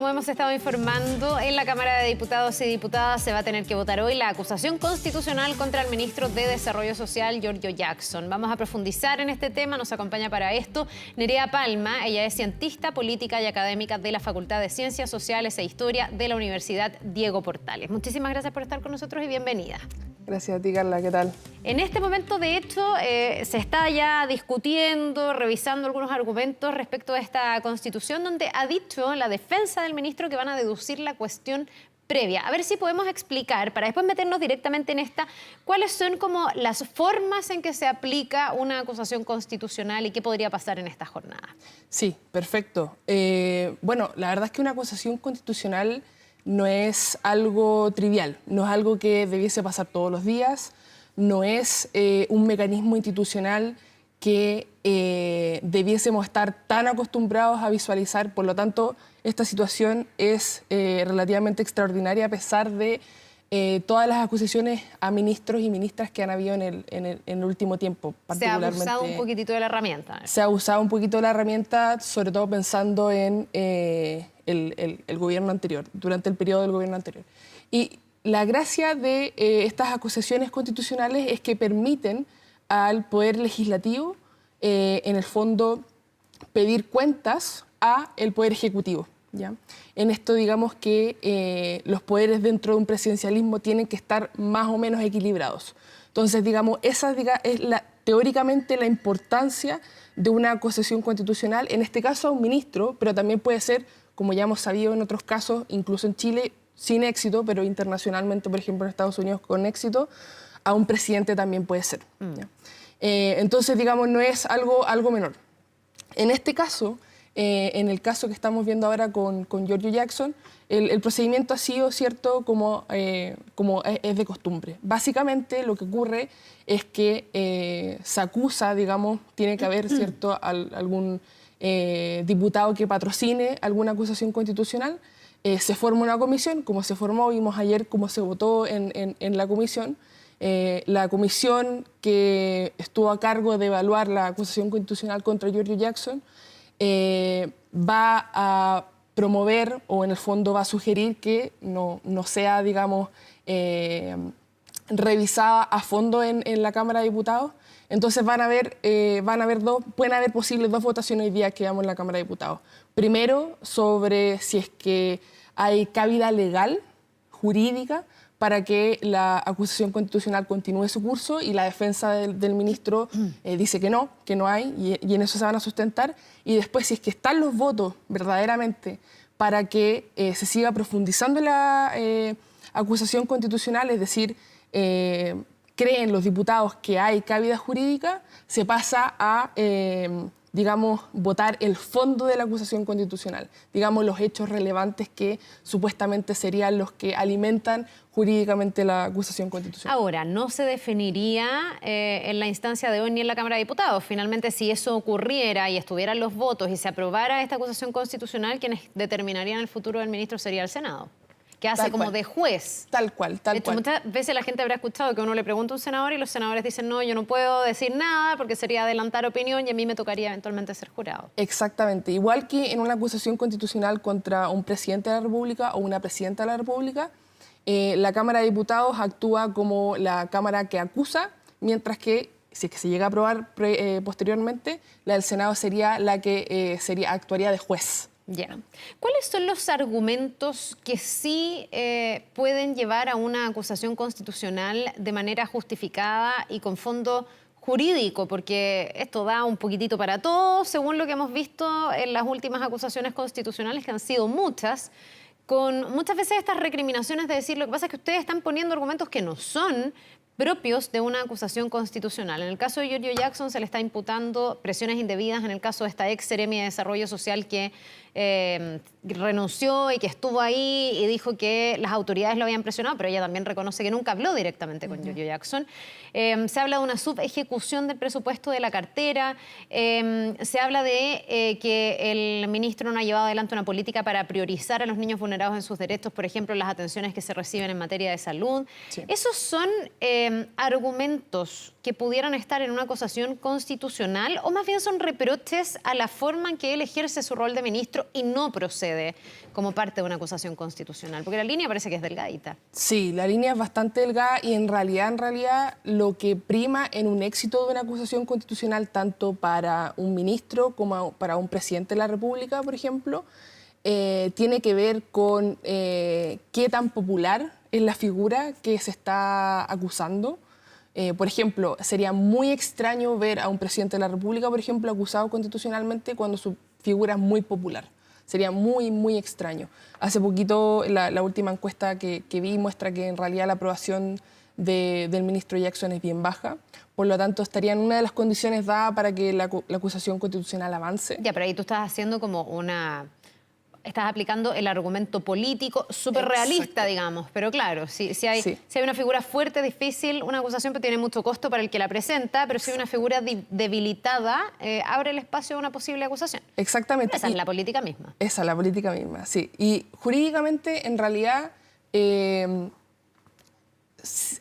Como hemos estado informando, en la Cámara de Diputados y Diputadas se va a tener que votar hoy la acusación constitucional contra el ministro de Desarrollo Social, Giorgio Jackson. Vamos a profundizar en este tema. Nos acompaña para esto Nerea Palma. Ella es cientista, política y académica de la Facultad de Ciencias Sociales e Historia de la Universidad Diego Portales. Muchísimas gracias por estar con nosotros y bienvenida. Gracias a ti, Carla. ¿Qué tal? En este momento, de hecho, se está ya discutiendo, revisando algunos argumentos respecto a esta Constitución, donde ha dicho la defensa del ministro que van a deducir la cuestión previa. A ver si podemos explicar, para después meternos directamente en esta, cuáles son como las formas en que se aplica una acusación constitucional y qué podría pasar en esta jornada. Sí, perfecto. Bueno, la verdad es que una acusación constitucional no es algo trivial, no es algo que debiese pasar todos los días, no es un mecanismo institucional que debiésemos estar tan acostumbrados a visualizar. Por lo tanto, esta situación es relativamente extraordinaria a pesar de todas las acusaciones a ministros y ministras que han habido en el último tiempo. Se ha abusado un poquitito de la herramienta. Se ha usado un poquito de la herramienta, sobre todo pensando en el gobierno anterior, durante el periodo del gobierno anterior. Y la gracia de estas acusaciones constitucionales es que permiten al Poder Legislativo, en el fondo, pedir cuentas al Poder Ejecutivo, ¿ya? En esto, digamos que los poderes dentro de un presidencialismo tienen que estar más o menos equilibrados. Entonces, digamos, esa es teóricamente la importancia de una acusación constitucional, en este caso a un ministro, pero también puede ser, como ya hemos sabido en otros casos, incluso en Chile, sin éxito, pero internacionalmente, por ejemplo, en Estados Unidos con éxito, a un presidente también puede ser. Entonces, digamos, no es algo menor. En este caso, en el caso que estamos viendo ahora con Giorgio Jackson, el procedimiento ha sido, ¿cierto?, como es de costumbre. Básicamente, lo que ocurre es que se acusa, digamos, tiene que haber, ¿cierto?, algún diputado que patrocine alguna acusación constitucional. Se forma una comisión, como se formó, vimos ayer cómo se votó en la comisión. La comisión que estuvo a cargo de evaluar la acusación constitucional contra Giorgio Jackson va a promover, o en el fondo va a sugerir que no sea, digamos, revisada a fondo en la Cámara de Diputados. Entonces pueden haber posibles dos votaciones hoy día que vamos en la Cámara de Diputados. Primero, sobre si es que hay cabida legal, jurídica, para que la acusación constitucional continúe su curso, y la defensa del ministro dice que no hay, y en eso se van a sustentar. Y después, si es que están los votos verdaderamente para que se siga profundizando la acusación constitucional, es decir, creen los diputados que hay cabida jurídica, se pasa a, digamos, votar el fondo de la acusación constitucional, digamos, los hechos relevantes que supuestamente serían los que alimentan jurídicamente la acusación constitucional. Ahora, no se definiría en la instancia de hoy ni en la Cámara de Diputados. Finalmente, si eso ocurriera y estuvieran los votos y se aprobara esta acusación constitucional, quienes determinarían el futuro del ministro sería el Senado, que hace como de juez. Tal cual. De hecho, muchas veces la gente habrá escuchado que uno le pregunta a un senador y los senadores dicen, no, yo no puedo decir nada porque sería adelantar opinión y a mí me tocaría eventualmente ser jurado. Exactamente. Igual que en una acusación constitucional contra un presidente de la República o una presidenta de la República, la Cámara de Diputados actúa como la Cámara que acusa, mientras que, si es que se llega a aprobar posteriormente, la del Senado sería la que actuaría de juez. Ya. ¿Cuáles son los argumentos que sí pueden llevar a una acusación constitucional de manera justificada y con fondo jurídico? Porque esto da un poquitito para todo, según lo que hemos visto en las últimas acusaciones constitucionales, que han sido muchas, con muchas veces estas recriminaciones de decir, lo que pasa es que ustedes están poniendo argumentos que no son propios de una acusación constitucional. En el caso de Giorgio Jackson se le está imputando presiones indebidas en el caso de esta ex seremi de Desarrollo Social que renunció y que estuvo ahí y dijo que las autoridades lo habían presionado, pero ella también reconoce que nunca habló directamente con Giorgio Jackson. Se habla de una subejecución del presupuesto de la cartera, se habla de que el ministro no ha llevado adelante una política para priorizar a los niños vulnerados en sus derechos, por ejemplo, las atenciones que se reciben en materia de salud. Sí. Esos son argumentos que pudieran estar en una acusación constitucional, o más bien son reproches a la forma en que él ejerce su rol de ministro y no procede como parte de una acusación constitucional? Porque la línea parece que es delgadita. Sí, la línea es bastante delgada y en realidad, lo que prima en un éxito de una acusación constitucional, tanto para un ministro como para un presidente de la República, por ejemplo, tiene que ver con qué tan popular es la figura que se está acusando. Por ejemplo, sería muy extraño ver a un presidente de la República, por ejemplo, acusado constitucionalmente cuando su figura es muy popular. Sería muy, muy extraño. Hace poquito, la última encuesta que vi muestra que en realidad la aprobación del ministro Jackson es bien baja. Por lo tanto, estaría en una de las condiciones dadas para que la acusación constitucional avance. Ya, pero ahí tú estás haciendo como estás aplicando el argumento político súper realista, digamos. Pero claro, si hay una figura fuerte, difícil, una acusación tiene mucho costo para el que la presenta, pero si hay una figura debilitada, abre el espacio a una posible acusación. Exactamente. Esa es la política misma. Esa es la política misma, sí. Y jurídicamente, en realidad,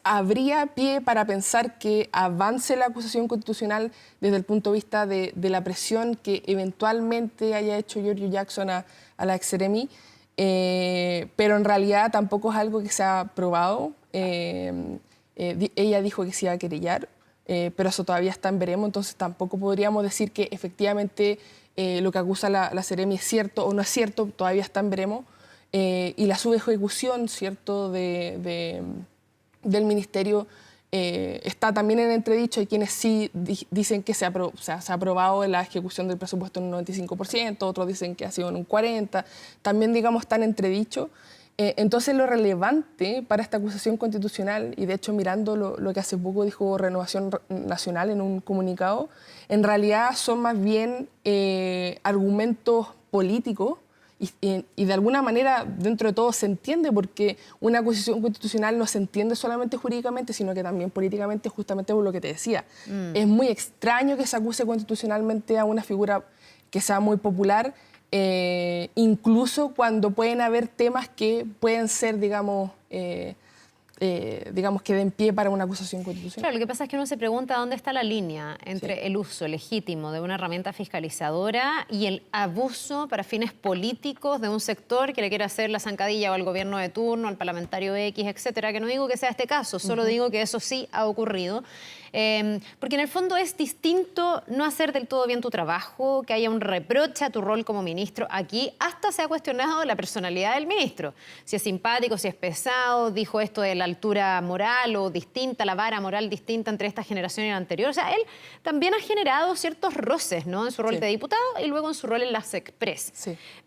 habría pie para pensar que avance la acusación constitucional desde el punto de vista de la presión que eventualmente haya hecho Giorgio Jackson a la ex-Seremi, pero en realidad tampoco es algo que se ha probado. Ella dijo que se iba a querellar, pero eso todavía está en veremos, entonces tampoco podríamos decir que efectivamente lo que acusa la Seremi es cierto o no es cierto, todavía está en veremos. Y la subejecución, ¿cierto?, del ministerio está también en entredicho. Hay quienes sí dicen que se ha aprobado la ejecución del presupuesto en un 95%, otros dicen que ha sido en un 40%, también, digamos, está en entredicho. Entonces, lo relevante para esta acusación constitucional, y de hecho mirando lo que hace poco dijo Renovación Nacional en un comunicado, en realidad son más bien argumentos políticos. Y de alguna manera, dentro de todo, se entiende, porque una acusación constitucional no se entiende solamente jurídicamente, sino que también políticamente, justamente por lo que te decía. Es muy extraño que se acuse constitucionalmente a una figura que sea muy popular, incluso cuando pueden haber temas que pueden ser, digamos que den pie para una acusación constitucional. Claro, lo que pasa es que uno se pregunta dónde está la línea entre el uso legítimo de una herramienta fiscalizadora y el abuso para fines políticos de un sector que le quiere hacer la zancadilla o al gobierno de turno, al parlamentario X, etcétera. Que no digo que sea este caso, solo digo que eso sí ha ocurrido. Porque en el fondo es distinto no hacer del todo bien tu trabajo, que haya un reproche a tu rol como ministro. Aquí hasta se ha cuestionado la personalidad del ministro. Si es simpático, si es pesado, dijo esto de la altura moral o distinta, la vara moral distinta entre esta generación y la anterior. O sea, él también ha generado ciertos roces, ¿no?, en su rol de diputado y luego en su rol en la SECPRES.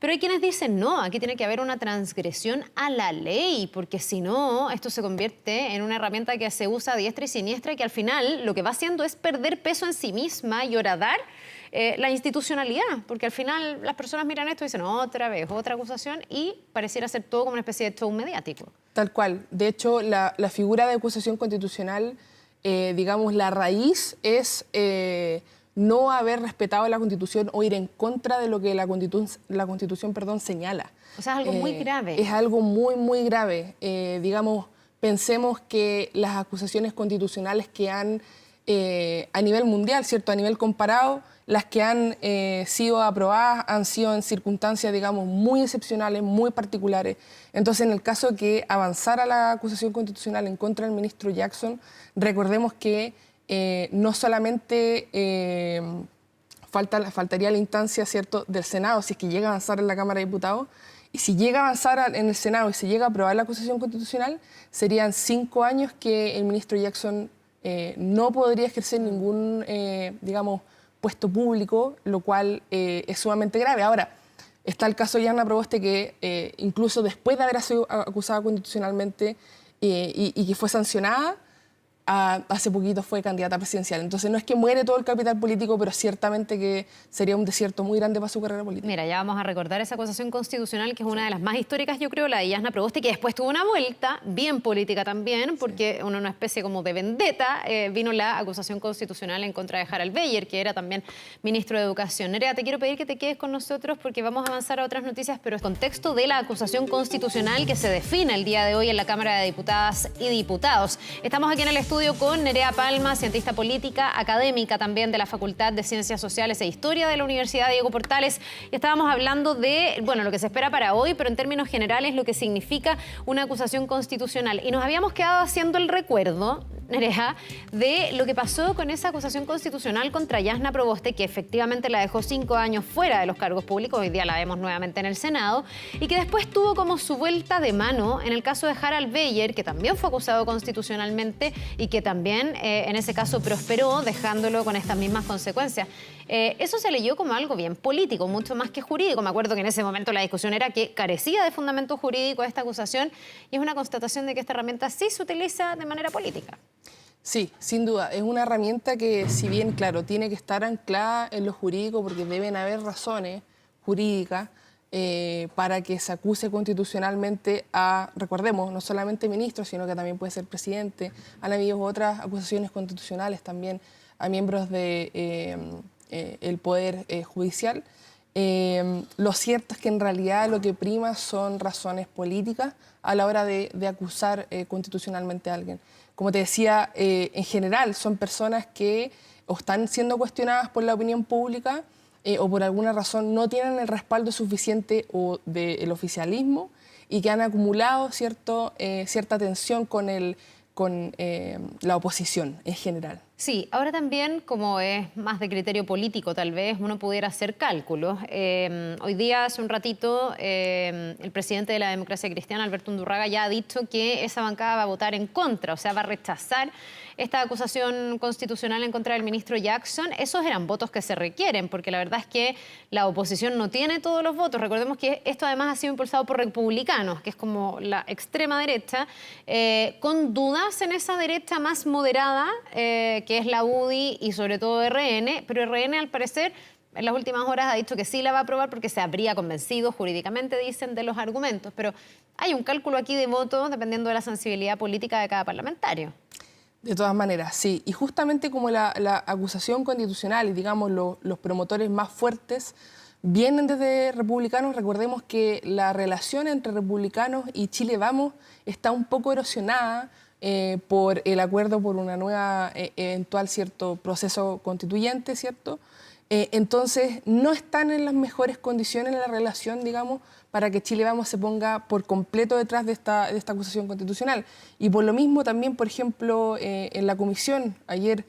Pero hay quienes dicen, no, aquí tiene que haber una transgresión a la ley, porque si no, esto se convierte en una herramienta que se usa a diestra y siniestra y que al final lo que va haciendo es perder peso en sí misma y horadar la institucionalidad, porque al final las personas miran esto y dicen otra vez, otra acusación, y pareciera ser todo como una especie de show mediático. Tal cual. De hecho, la figura de acusación constitucional, digamos, la raíz es no haber respetado la Constitución o ir en contra de lo que la Constitución, señala. O sea, es algo muy grave. Es algo muy, muy grave. Digamos, pensemos que las acusaciones constitucionales que han, a nivel mundial, ¿cierto?, a nivel comparado, las que han sido aprobadas han sido en circunstancias, digamos, muy excepcionales, muy particulares. Entonces, en el caso de que avanzara la acusación constitucional en contra del ministro Jackson, recordemos que no solamente faltaría la instancia, ¿cierto?, del Senado, si es que llega a avanzar en la Cámara de Diputados, y si llega a avanzar en el Senado y se llega a aprobar la acusación constitucional, serían 5 años que el ministro Jackson no podría ejercer ningún, digamos, puesto público, lo cual es sumamente grave. Ahora, está el caso de Yana Proboste, que incluso después de haber sido acusada constitucionalmente y que fue sancionada, hace poquito fue candidata presidencial. Entonces no es que muere todo el capital político, pero ciertamente que sería un desierto muy grande para su carrera política. Mira, ya vamos a recordar esa acusación constitucional, que es una de las más históricas, yo creo, la de Yana Proboste, que después tuvo una vuelta bien política también, porque una especie como de vendetta vino la acusación constitucional en contra de Harald Beyer, que era también ministro de Educación. Nerea, te quiero pedir que te quedes con nosotros porque vamos a avanzar a otras noticias, pero en contexto de la acusación constitucional que se define el día de hoy en la Cámara de Diputadas y Diputados. Estamos aquí en el estudio estudio con Nerea Palma, cientista política, académica también de la Facultad de Ciencias Sociales e Historia de la Universidad Diego Portales. Y estábamos hablando de, bueno, lo que se espera para hoy, pero en términos generales lo que significa una acusación constitucional. Y nos habíamos quedado haciendo el recuerdo, Nerea, de lo que pasó con esa acusación constitucional contra Yasna Proboste, que efectivamente la dejó 5 años fuera de los cargos públicos, hoy día la vemos nuevamente en el Senado, y que después tuvo como su vuelta de mano en el caso de Harald Beyer, que también fue acusado constitucionalmente y que también en ese caso prosperó, dejándolo con estas mismas consecuencias. Eso se leyó como algo bien político, mucho más que jurídico. Me acuerdo que en ese momento la discusión era que carecía de fundamento jurídico esta acusación, y es una constatación de que esta herramienta sí se utiliza de manera política. Sí, sin duda. Es una herramienta que, si bien, claro, tiene que estar anclada en lo jurídico porque deben haber razones jurídicas para que se acuse constitucionalmente a, recordemos, no solamente ministros, sino que también puede ser presidente. Han habido otras acusaciones constitucionales también a miembros de el Poder Judicial. Lo cierto es que en realidad lo que prima son razones políticas a la hora de acusar constitucionalmente a alguien. Como te decía, en general son personas que o están siendo cuestionadas por la opinión pública o por alguna razón no tienen el respaldo suficiente del oficialismo y que han acumulado cierta tensión con la oposición en general. Sí, ahora también, como es más de criterio político tal vez, uno pudiera hacer cálculos. Hoy día, hace un ratito, el presidente de la Democracia Cristiana, Alberto Undurraga, ya ha dicho que esa bancada va a votar en contra, o sea, va a rechazar esta acusación constitucional en contra del ministro Jackson. Esos eran votos que se requieren, porque la verdad es que la oposición no tiene todos los votos. Recordemos que esto además ha sido impulsado por republicanos, que es como la extrema derecha, con dudas en esa derecha más moderada, que es la UDI y sobre todo RN, pero RN al parecer en las últimas horas ha dicho que sí la va a aprobar porque se habría convencido jurídicamente, dicen, de los argumentos. Pero hay un cálculo aquí de votos dependiendo de la sensibilidad política de cada parlamentario. De todas maneras, sí. Y justamente como la acusación constitucional y, digamos, los promotores más fuertes vienen desde republicanos, recordemos que la relación entre republicanos y Chile Vamos está un poco erosionada por el acuerdo por una nueva eventual proceso constituyente, ¿cierto? Entonces, no están en las mejores condiciones la relación, digamos, para que Chile Vamos se ponga por completo detrás de esta acusación constitucional. Y por lo mismo también, por ejemplo, en la comisión, ayer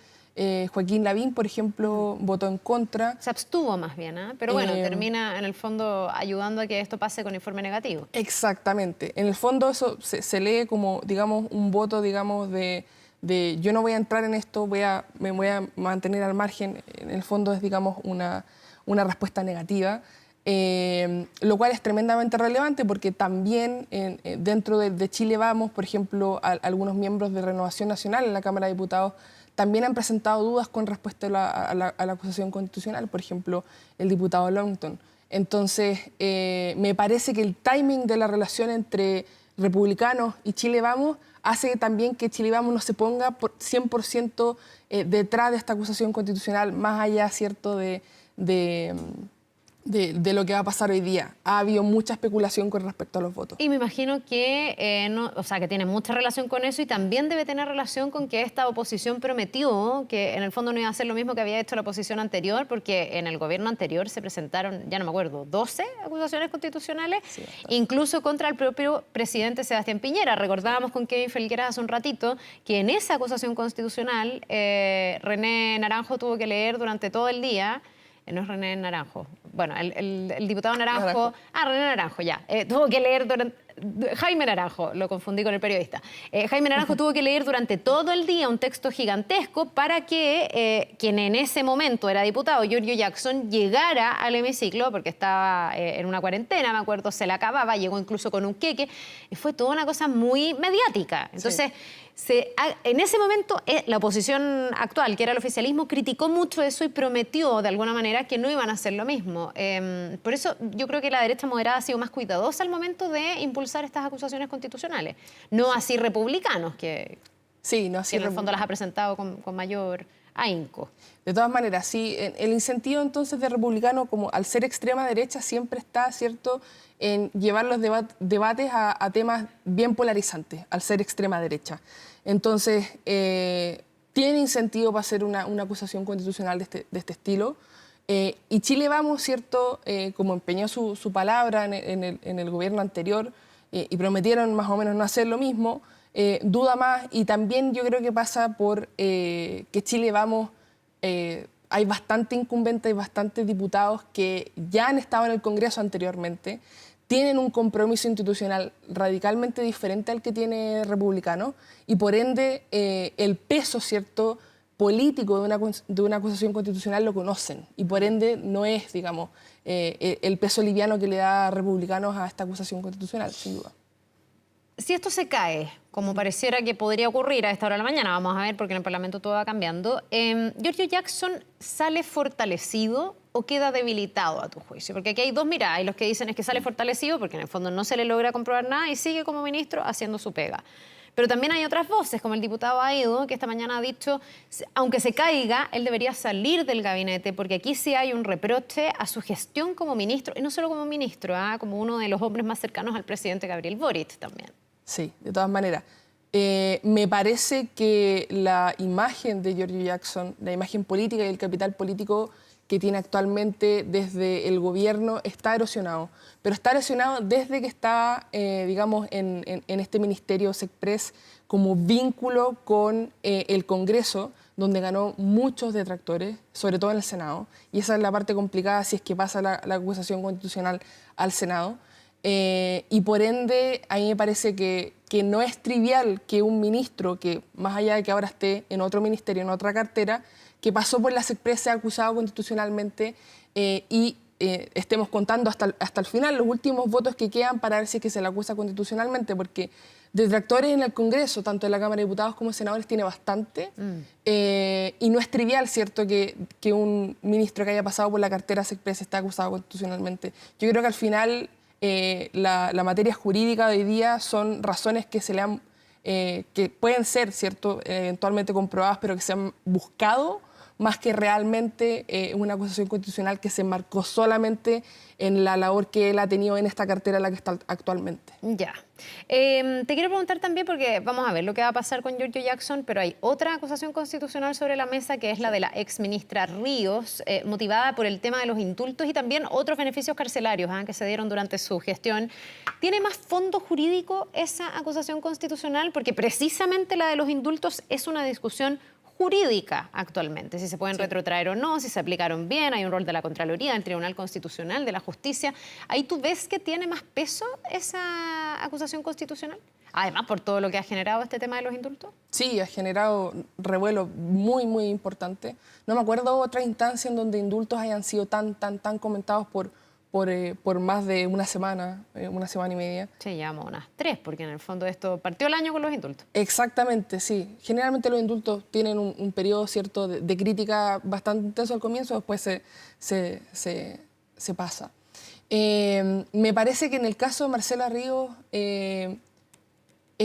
Joaquín Lavín, por ejemplo, votó en contra. Se abstuvo más bien, ¿eh? Pero bueno, termina en el fondo ayudando a que esto pase con informe negativo. Exactamente. En el fondo eso se lee como, digamos, un voto, digamos, de yo no voy a entrar en esto, me voy a mantener al margen. En el fondo es, digamos, una respuesta negativa, lo cual es tremendamente relevante porque también dentro de Chile Vamos, por ejemplo, algunos miembros de Renovación Nacional en la Cámara de Diputados también han presentado dudas con respecto a la acusación constitucional, por ejemplo, el diputado Longton. Entonces, me parece que el timing de la relación entre republicanos y Chile Vamos hace también que Chile Vamos no se ponga por 100% detrás de esta acusación constitucional, más allá, ¿cierto?, de lo que va a pasar hoy día. Ha habido mucha especulación con respecto a los votos. Y me imagino que, que tiene mucha relación con eso y también debe tener relación con que esta oposición prometió que en el fondo no iba a hacer lo mismo que había hecho la oposición anterior, porque en el gobierno anterior se presentaron, ya no me acuerdo, 12 acusaciones constitucionales, sí, incluso contra el propio presidente Sebastián Piñera. Recordábamos con Kevin Felgueras hace un ratito que en esa acusación constitucional René Naranjo tuvo que leer durante todo el día. No es René Naranjo. Bueno, el diputado Naranjo. René Naranjo, ya. Tuvo que leer Jaime Naranjo, lo confundí con el periodista. Jaime Naranjo tuvo que leer durante todo el día un texto gigantesco para que quien en ese momento era diputado, Giorgio Jackson, llegara al hemiciclo, porque estaba en una cuarentena, me acuerdo, se la acababa, llegó incluso con un queque, y fue toda una cosa muy mediática. Entonces, en ese momento, la oposición actual, que era el oficialismo, criticó mucho eso y prometió, de alguna manera, que no iban a hacer lo mismo. Por eso yo creo que la derecha moderada ha sido más cuidadosa al momento de impulsar estas acusaciones constitucionales. No así republicanos, que en el fondo las ha presentado con mayor ahínco. De todas maneras, sí, el incentivo entonces de republicano, como al ser extrema derecha, siempre está, ¿cierto?, en llevar los debates a temas bien polarizantes, al ser extrema derecha. Entonces, tiene incentivo para hacer una acusación constitucional de este estilo. Y Chile Vamos, ¿cierto? Como empeñó su palabra en el gobierno anterior y prometieron más o menos no hacer lo mismo, duda más. Y también yo creo que pasa por que Chile Vamos, hay bastante incumbentes, hay bastantes diputados que ya han estado en el Congreso anteriormente, tienen un compromiso institucional radicalmente diferente al que tiene Republicano y por ende el peso, ¿cierto?, político de una acusación constitucional lo conocen y por ende no es, digamos, el peso liviano que le da a republicanos a esta acusación constitucional, sin duda. Si esto se cae, como pareciera que podría ocurrir a esta hora de la mañana, vamos a ver porque en el Parlamento todo va cambiando, ¿Giorgio Jackson sale fortalecido o queda debilitado a tu juicio? Porque aquí hay dos miradas, y los que dicen es que sale fortalecido porque en el fondo no se le logra comprobar nada y sigue como ministro haciendo su pega. Pero también hay otras voces, como el diputado Aido, que esta mañana ha dicho, aunque se caiga, él debería salir del gabinete, porque aquí sí hay un reproche a su gestión como ministro, y no solo como ministro, como uno de los hombres más cercanos al presidente Gabriel Boric también. Sí, de todas maneras. Me parece que la imagen de Giorgio Jackson, la imagen política y el capital político que tiene actualmente desde el gobierno está erosionado. Pero está erosionado desde que está, digamos, en este ministerio SECPRES como vínculo con el Congreso, donde ganó muchos detractores, sobre todo en el Senado. Y esa es la parte complicada si es que pasa la acusación constitucional al Senado. Y por ende, a mí me parece que no es trivial que un ministro que, más allá de que ahora esté en otro ministerio, en otra cartera, que pasó por la SECPRES sea acusado constitucionalmente y estemos contando hasta el final los últimos votos que quedan para ver si es que se le acusa constitucionalmente, porque detractores en el Congreso, tanto en la Cámara de Diputados como en senadores, tiene bastante. Y no es trivial, ¿cierto?, que un ministro que haya pasado por la cartera SECPRES esté acusado constitucionalmente. Yo creo que al final la materia jurídica de hoy día son razones que se le han, que pueden ser, ¿cierto?, eventualmente comprobadas, pero que se han buscado más que realmente una acusación constitucional que se enmarcó solamente en la labor que él ha tenido en esta cartera en la que está actualmente. Ya. Te quiero preguntar también, porque vamos a ver lo que va a pasar con Giorgio Jackson, pero hay otra acusación constitucional sobre la mesa, que es la de la exministra Ríos, motivada por el tema de los indultos y también otros beneficios carcelarios que se dieron durante su gestión. ¿Tiene más fondo jurídico esa acusación constitucional? Porque precisamente la de los indultos es una discusión jurídica actualmente, si se pueden retrotraer o no, si se aplicaron bien, hay un rol de la Contraloría, del Tribunal Constitucional, de la Justicia. ¿Ahí tú ves que tiene más peso esa acusación constitucional? Además, por todo lo que ha generado este tema de los indultos. Sí, ha generado revuelo muy, muy importante. No me acuerdo otra instancia en donde indultos hayan sido tan comentados por más de una semana y media. Sí, llevamos unas 3, porque en el fondo esto partió el año con los indultos. Exactamente, sí. Generalmente los indultos tienen un periodo, ¿cierto?, de crítica bastante intenso al comienzo, después se pasa. Me parece que en el caso de Marcela Ríos es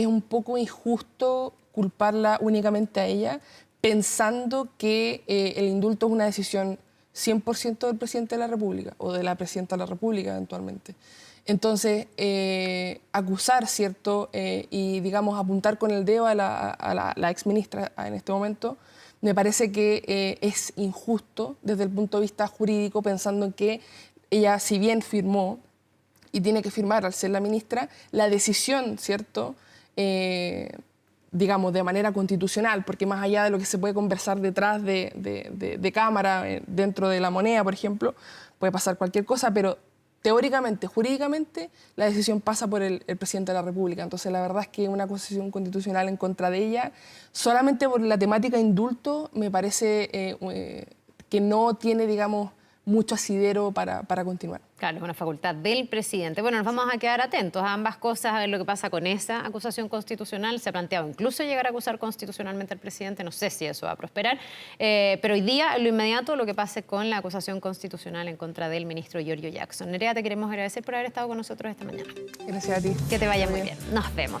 un poco injusto culparla únicamente a ella, pensando que el indulto es una decisión 100% del presidente de la República o de la presidenta de la República eventualmente. Entonces, acusar, ¿cierto?, y, digamos, apuntar con el dedo a la exministra en este momento, me parece que es injusto desde el punto de vista jurídico, pensando en que ella, si bien firmó y tiene que firmar al ser la ministra, la decisión, ¿cierto?, digamos, de manera constitucional, porque más allá de lo que se puede conversar detrás de cámara, dentro de la moneda, por ejemplo, puede pasar cualquier cosa, pero teóricamente, jurídicamente, la decisión pasa por el presidente de la República. Entonces, la verdad es que una acusación constitucional en contra de ella, solamente por la temática indulto, me parece que no tiene, digamos, mucho asidero para continuar. Claro, es una facultad del presidente. Bueno, nos vamos a quedar atentos a ambas cosas, a ver lo que pasa con esa acusación constitucional. Se ha planteado incluso llegar a acusar constitucionalmente al presidente. No sé si eso va a prosperar. Pero hoy día, en lo inmediato, lo que pase con la acusación constitucional en contra del ministro Giorgio Jackson. Nerea, te queremos agradecer por haber estado con nosotros esta mañana. Gracias a ti. Que te vaya muy bien. Nos vemos.